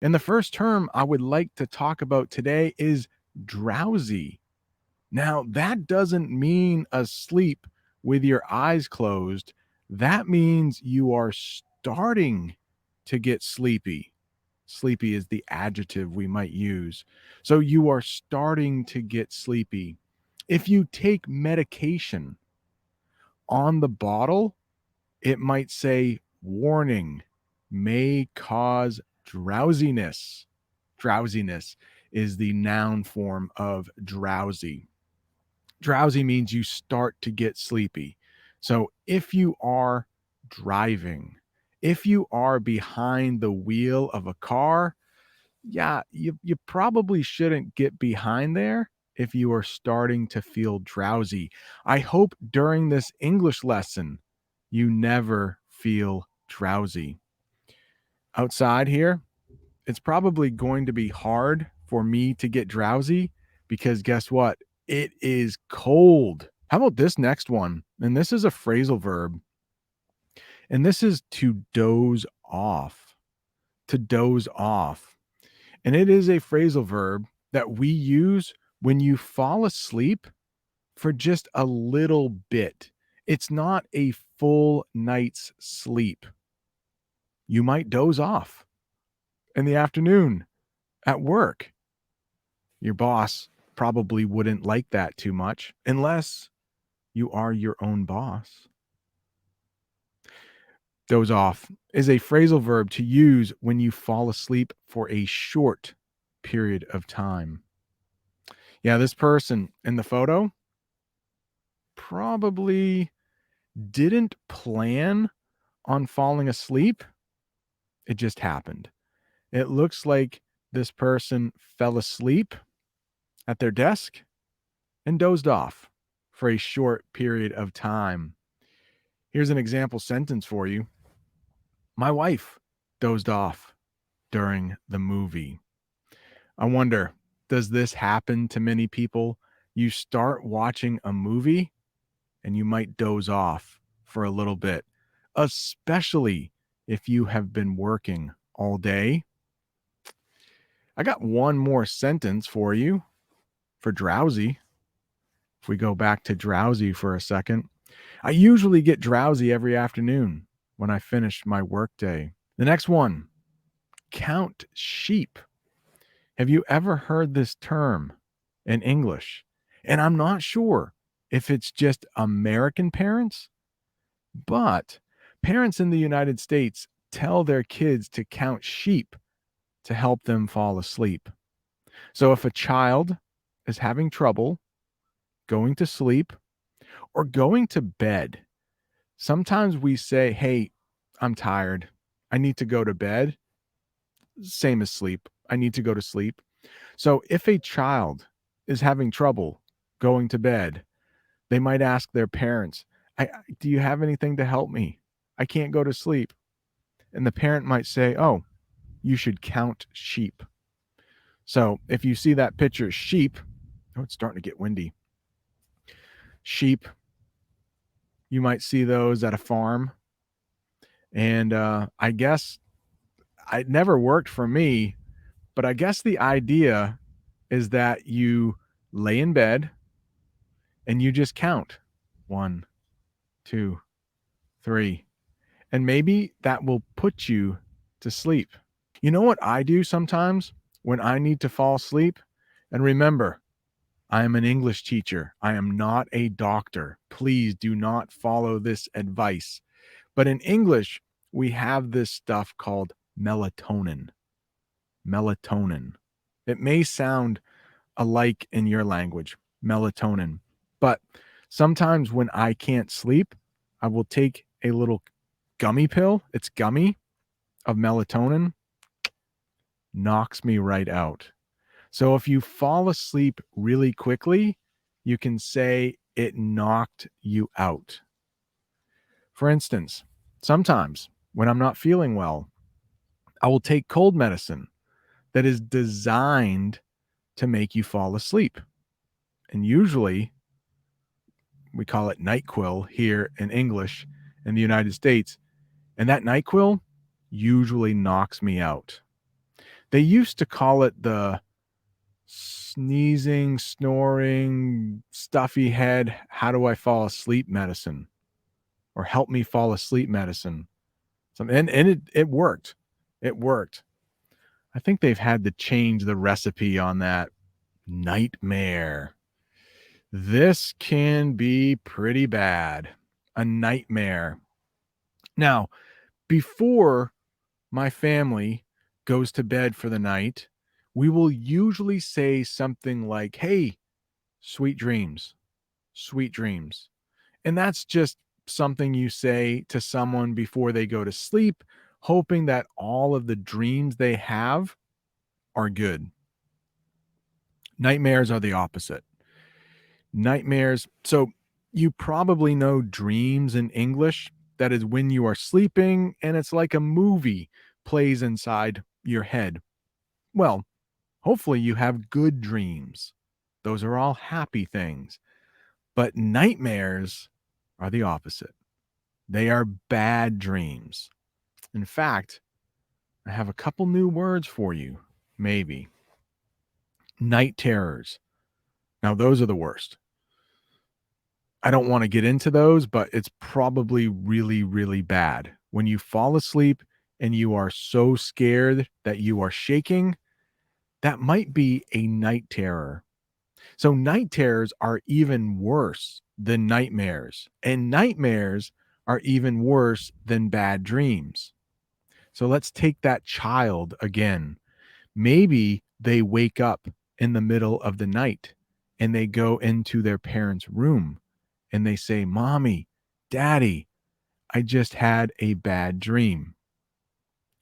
And the first term I would like to talk about today is drowsy. Now, that doesn't mean asleep with your eyes closed. That means you are starting to get sleepy. Sleepy is the adjective we might use. So you are starting to get sleepy. If you take medication on the bottle, it might say warning may cause drowsiness. Drowsiness is the noun form of drowsy. Drowsy means you start to get sleepy. So if you are driving, if you are behind the wheel of a car, yeah, you probably shouldn't get behind there if you are starting to feel drowsy. I hope during this English lesson you never feel drowsy. Outside here, it's probably going to be hard for me to get drowsy because guess what? It is cold. How about this next one? And this is a phrasal verb, and this is to doze off. To doze off. And it is a phrasal verb that we use when you fall asleep for just a little bit. It's not a full night's sleep. You might doze off in the afternoon at work. Your boss probably wouldn't like that too much unless you are your own boss. Doze off is a phrasal verb to use when you fall asleep for a short period of time. Yeah, this person in the photo probably didn't plan on falling asleep. It just happened. It looks like this person fell asleep at their desk and dozed off for a short period of time. Here's an example sentence for you. My wife dozed off during the movie. I wonder, does this happen to many people? You start watching a movie and you might doze off for a little bit, especially if you have been working all day. I got one more sentence for you for drowsy. If we go back to drowsy for a second, I usually get drowsy every afternoon when I finish my workday. The next one, count sheep. Have you ever heard this term in English? And I'm not sure if it's just American parents, but parents in the United States tell their kids to count sheep to help them fall asleep. So if a child is having trouble going to sleep or going to bed, sometimes we say, hey, I'm tired. I need to go to bed. Same as sleep. I need to go to sleep. So if a child is having trouble going to bed, they might ask their parents, do you have anything to help me? I can't go to sleep. And the parent might say, oh, you should count sheep. So if you see that picture, sheep, oh, it's starting to get windy. Sheep, you might see those at a farm. And I guess it never worked for me, but I guess the idea is that you lay in bed and you just count 1, 2, 3, and maybe that will put you to sleep. You know what I do sometimes when I need to fall asleep? And remember, I am an English teacher. I am not a doctor. Please do not follow this advice. But in English, we have this stuff called melatonin. Melatonin. It may sound alike in your language, melatonin. But sometimes when I can't sleep, I will take a little gummy pill. It's gummy of melatonin, knocks me right out. So if you fall asleep really quickly, you can say it knocked you out. For instance, sometimes when I'm not feeling well, I will take cold medicine that is designed to make you fall asleep. And usually we call it NyQuil here in English in the United States. And that NyQuil usually knocks me out. They used to call it the sneezing, snoring, stuffy head, how do I fall asleep medicine, or help me fall asleep medicine. And it worked. It worked. I think they've had to change the recipe on that. Nightmare. This can be pretty bad. A nightmare. Now, before my family goes to bed for the night, we will usually say something like, "Hey, sweet dreams, sweet dreams." And that's just something you say to someone before they go to sleep, hoping that all of the dreams they have are good. Nightmares are the opposite. Nightmares. So you probably know dreams in English. That is when you are sleeping and it's like a movie plays inside your head. Well, hopefully you have good dreams. Those are all happy things. But nightmares are the opposite. They are bad dreams. In fact, I have a couple new words for you, maybe. Night terrors. Now, those are the worst. I don't want to get into those, but it's probably really, really bad. When you fall asleep and you are so scared that you are shaking, that might be a night terror. So, night terrors are even worse than nightmares, and nightmares are even worse than bad dreams. So, let's take that child again. Maybe they wake up in the middle of the night and they go into their parents' room and they say, "Mommy, Daddy, I just had a bad dream."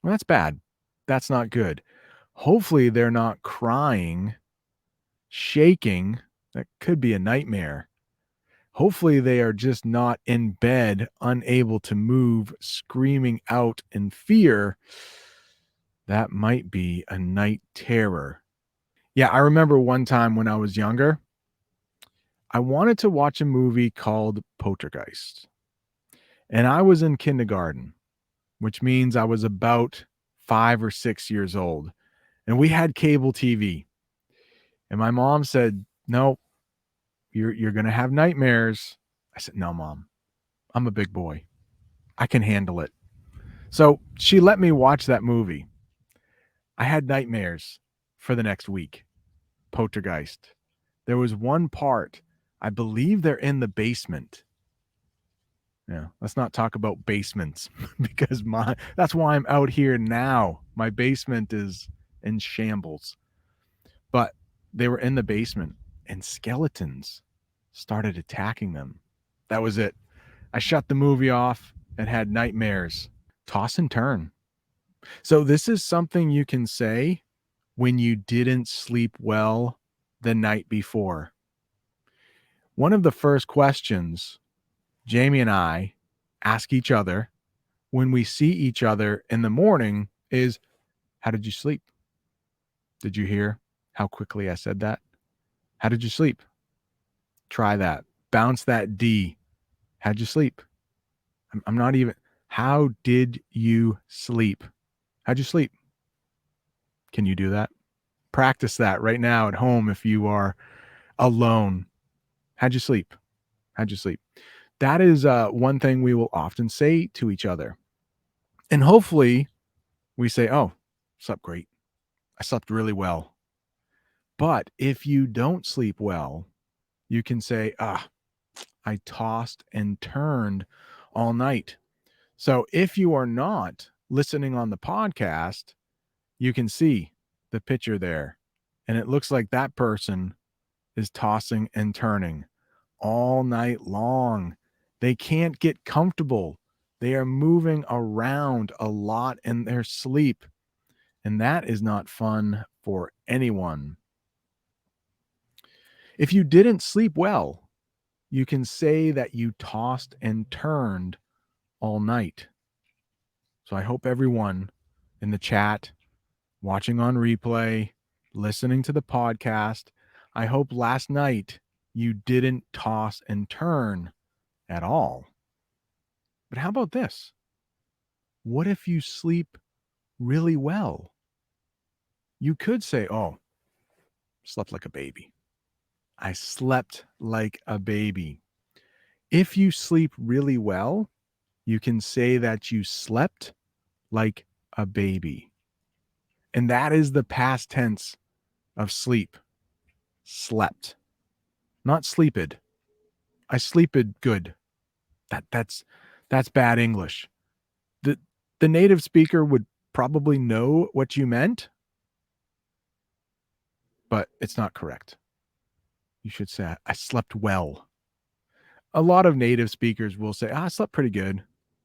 Well, that's bad. That's not good. Hopefully, they're not crying, shaking. That could be a nightmare. Hopefully, they are just not in bed, unable to move, screaming out in fear. That might be a night terror. Yeah, I remember one time when I was younger, I wanted to watch a movie called Poltergeist. And I was in kindergarten, which means I was about 5 or 6 years old. And we had cable TV. And my mom said, "No, you're gonna have nightmares." I said, "No, Mom, I'm a big boy. I can handle it." So she let me watch that movie. I had nightmares for the next week. Poltergeist. There was one part, I believe they're in the basement. Yeah, let's not talk about basements because that's why I'm out here now. My basement is in shambles. But they were in the basement and skeletons started attacking them. That was it. I shut the movie off and had nightmares. Toss and turn. So this is something you can say when you didn't sleep well the night before. One of the first questions Jamie and I ask each other when we see each other in the morning is, "How did you sleep? Did you hear how quickly I said that? How did you sleep? Try that. Bounce that D. How'd you sleep? I'm not even, how did you sleep? How'd you sleep? Can you do that? Practice that right now at home if you are alone. How'd you sleep? How'd you sleep?" That is one thing we will often say to each other. And hopefully we say, "Oh, slept great. I slept really well." But if you don't sleep well, you can say, "I tossed and turned all night." So if you are not listening on the podcast, you can see the picture there. And it looks like that person is tossing and turning all night long. They can't get comfortable. They are moving around a lot in their sleep. And that is not fun for anyone. If you didn't sleep well, you can say that you tossed and turned all night. So I hope everyone in the chat, watching on replay, listening to the podcast, I hope last night you didn't toss and turn at all. But how about this? What if you sleep really well? You could say, oh, slept like a baby. I slept like a baby. If you sleep really well, you can say that you slept like a baby. And that is the past tense of sleep. Slept. Not sleeped. I sleeped good. That's bad English. The the native speaker would probably know what you meant, but it's not correct. You should say I slept well. A lot of native speakers will say, I slept pretty good.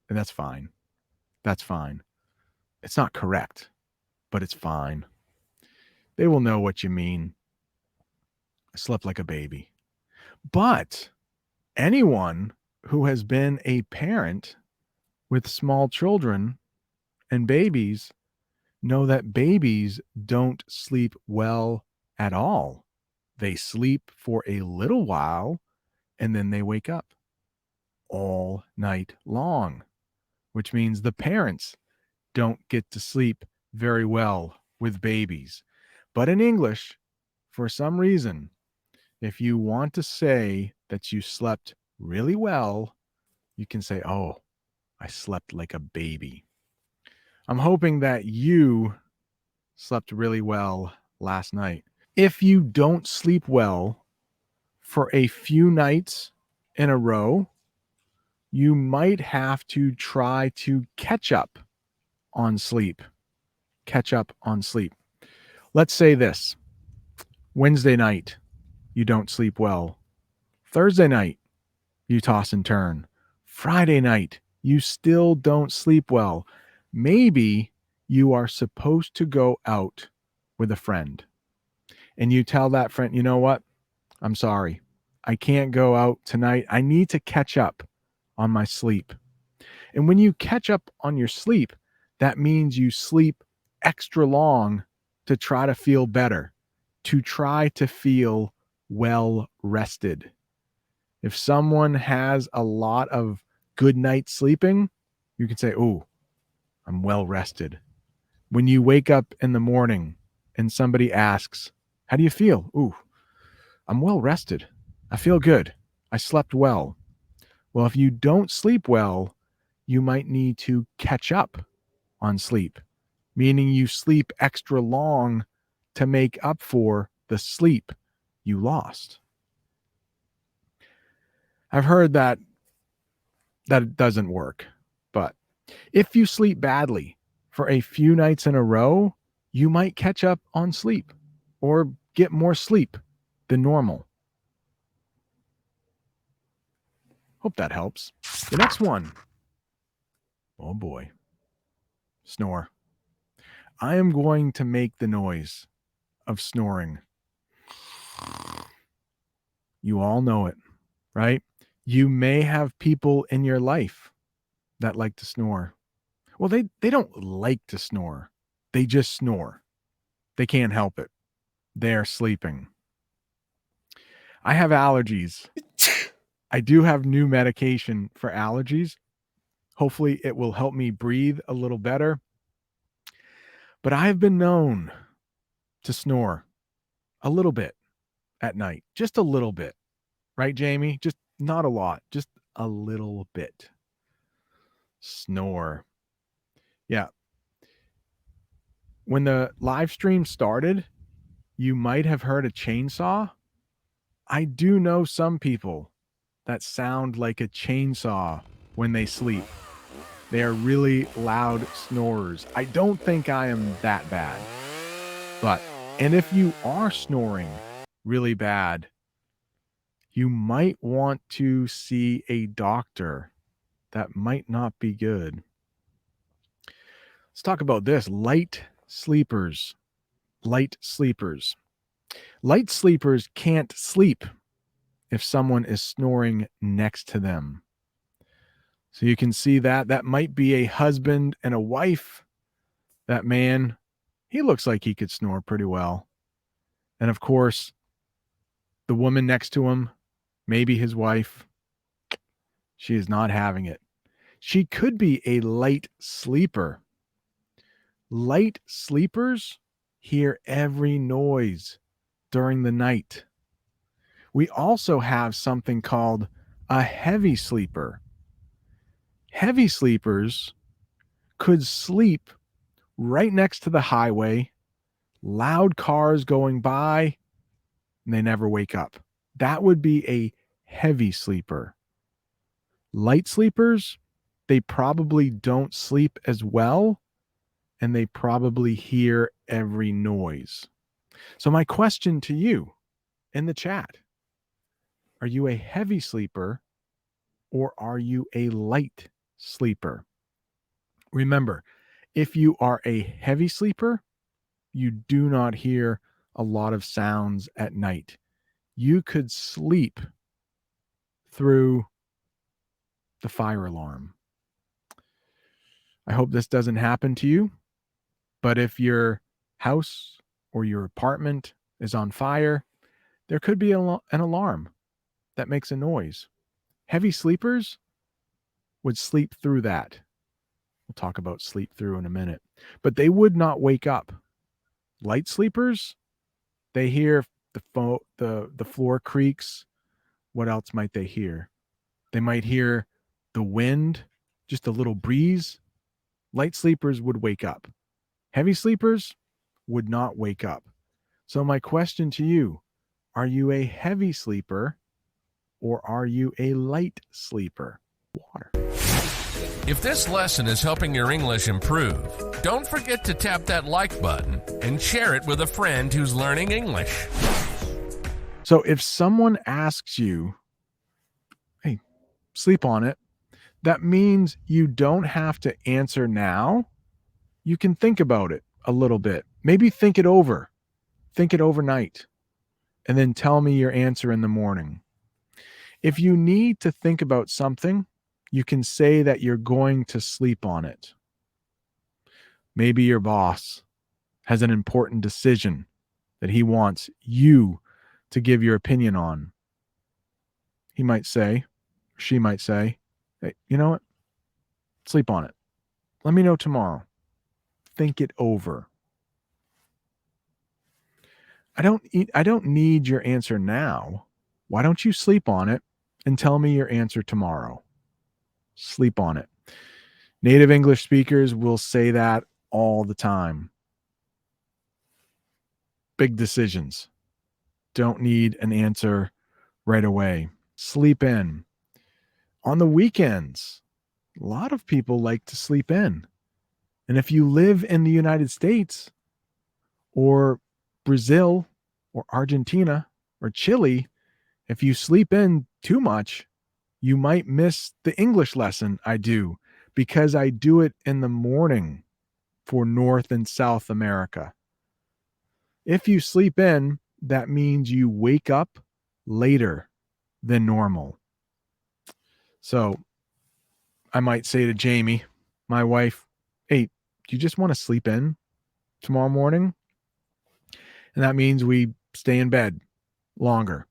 And that's fine. That's fine. It's not correct, but it's fine. They will know what you mean. I slept like a baby. But anyone who has been a parent with small children and babies know that babies don't sleep well at all. They sleep for a little while and then they wake up all night long, which means the parents don't get to sleep very well with babies. But in English, for some reason, if you want to say that you slept really well, you can say, oh, I slept like a baby. I'm hoping that you slept really well last night. If you don't sleep well for a few nights in a row, you might have to try to catch up on sleep. Catch up on sleep. Let's say this: Wednesday night, you don't sleep well. Thursday night, you toss and turn. Friday night, you still don't sleep well. Maybe you are supposed to go out with a friend and you tell that friend, you know what? I'm sorry. I can't go out tonight. I need to catch up on my sleep. And when you catch up on your sleep, that means you sleep extra long to try to feel better, to try to feel well rested. If someone has a lot of good nights sleeping, you can say, oh, I'm well rested. When you wake up in the morning and somebody asks, how do you feel? Ooh, I'm well rested. I feel good. I slept well. Well, if you don't sleep well, you might need to catch up on sleep, meaning you sleep extra long to make up for the sleep you lost. I've heard that it doesn't work, but if you sleep badly for a few nights in a row, you might catch up on sleep or get more sleep than normal. Hope that helps. The next one. Oh boy. Snore. I am going to make the noise of snoring. You all know it, right? You may have people in your life that like to snore. Well, they don't like to snore. They just snore. They can't help it. They're sleeping. I have allergies. I do have new medication for allergies. Hopefully it will help me breathe a little better. But I've been known to snore a little bit at night, just a little bit. Right, Jamie? Just not a lot, just a little bit. Snore. Yeah. When the live stream started, you might have heard a chainsaw. I do know some people that sound like a chainsaw when they sleep. They are really loud snorers. I don't think I am that bad. And if you are snoring really bad, you might want to see a doctor. That might not be good. Let's talk about this. Light sleepers. Light sleepers. Light sleepers can't sleep if someone is snoring next to them. So you can see that. That might be a husband and a wife. That man, he looks like he could snore pretty well. And of course, the woman next to him, maybe his wife, she is not having it. She could be a light sleeper. Light sleepers hear every noise during the night. We also have something called a heavy sleeper. Heavy sleepers could sleep right next to the highway, loud cars going by, and they never wake up. That would be a heavy sleeper. Light sleepers, they probably don't sleep as well, and they probably hear every noise. So, my question to you in the chat, are you a heavy sleeper or are you a light sleeper? Remember, if you are a heavy sleeper, you do not hear a lot of sounds at night. You could sleep through the fire alarm. I hope this doesn't happen to you, but if your house or your apartment is on fire, there could be an alarm that makes a noise. Heavy sleepers would sleep through that. We'll talk about sleep through in a minute, but they would not wake up. Light sleepers, they hear the floor creaks. What else might they hear? They might hear the wind, just a little breeze. Light sleepers would wake up. Heavy sleepers would not wake up. So my question to you, are you a heavy sleeper or are you a light sleeper? Water. If this lesson is helping your English improve, don't forget to tap that like button and share it with a friend who's learning English. So if someone asks you, hey, sleep on it, that means you don't have to answer now. You can think about it a little bit. Maybe think it over. Think it overnight. And then tell me your answer in the morning. If you need to think about something, you can say that you're going to sleep on it. Maybe your boss has an important decision that he wants you to give your opinion on. He might say, she might say, hey, you know what? Sleep on it. Let me know tomorrow. Think it over. I don't need your answer now. Why don't you sleep on it and tell me your answer tomorrow? Sleep on it. Native English speakers will say that all the time. Big decisions. Don't need an answer right away. Sleep in. On the weekends, a lot of people like to sleep in. And if you live in the United States or Brazil or Argentina or Chile, if you sleep in too much, you might miss the English lesson I do because I do it in the morning for North and South America. If you sleep in, that means you wake up later than normal. So I might say to Jamie, my wife, hey, do you just want to sleep in tomorrow morning? And that means we stay in bed longer.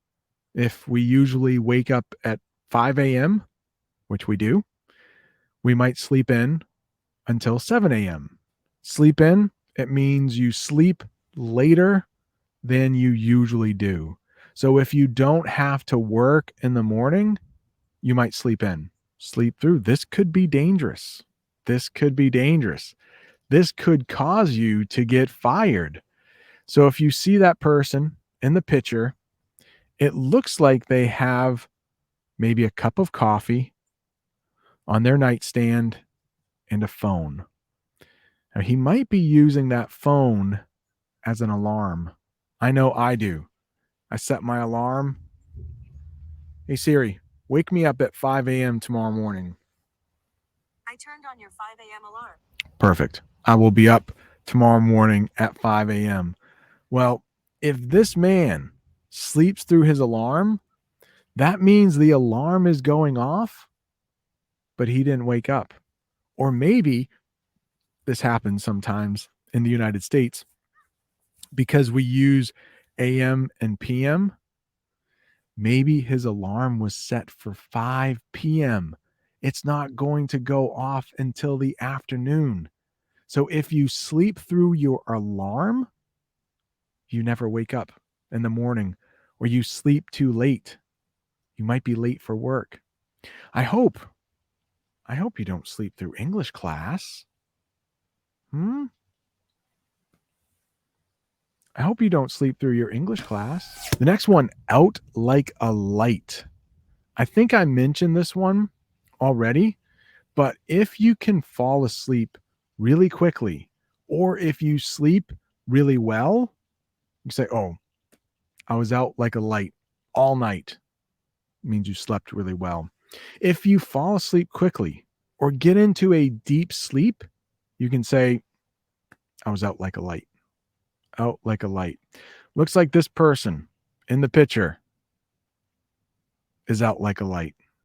If we usually wake up at 5 a.m., which we do, we might sleep in until 7 a.m. Sleep in, it means you sleep later than you usually do. So if you don't have to work in the morning, you might sleep in. Sleep through. This could be dangerous. This could be dangerous. This could cause you to get fired. So if you see that person in the picture, it looks like they have maybe a cup of coffee on their nightstand and a phone. Now, he might be using that phone as an alarm. I know I do. I set my alarm. Hey, Siri, wake me up at 5 a.m. tomorrow morning. I turned on your 5 a.m. alarm. Perfect. I will be up tomorrow morning at 5 a.m. Well, if this man sleeps through his alarm, that means the alarm is going off, but he didn't wake up. Or maybe this happens sometimes in the United States because we use AM and PM. Maybe his alarm was set for 5 p.m. It's not going to go off until the afternoon. So if you sleep through your alarm, you never wake up in the morning, or you sleep too late. You might be late for work. I hope you don't sleep through English class. I hope you don't sleep through your English class. The next one, out like a light. I think I mentioned this one already, but if you can fall asleep really quickly, or if you sleep really well, you say, oh, I was out like a light all night. It means you slept really well. If you fall asleep quickly or get into a deep sleep, you can say, I was out like a light. Out like a light. Looks like this person in the picture is out like a light.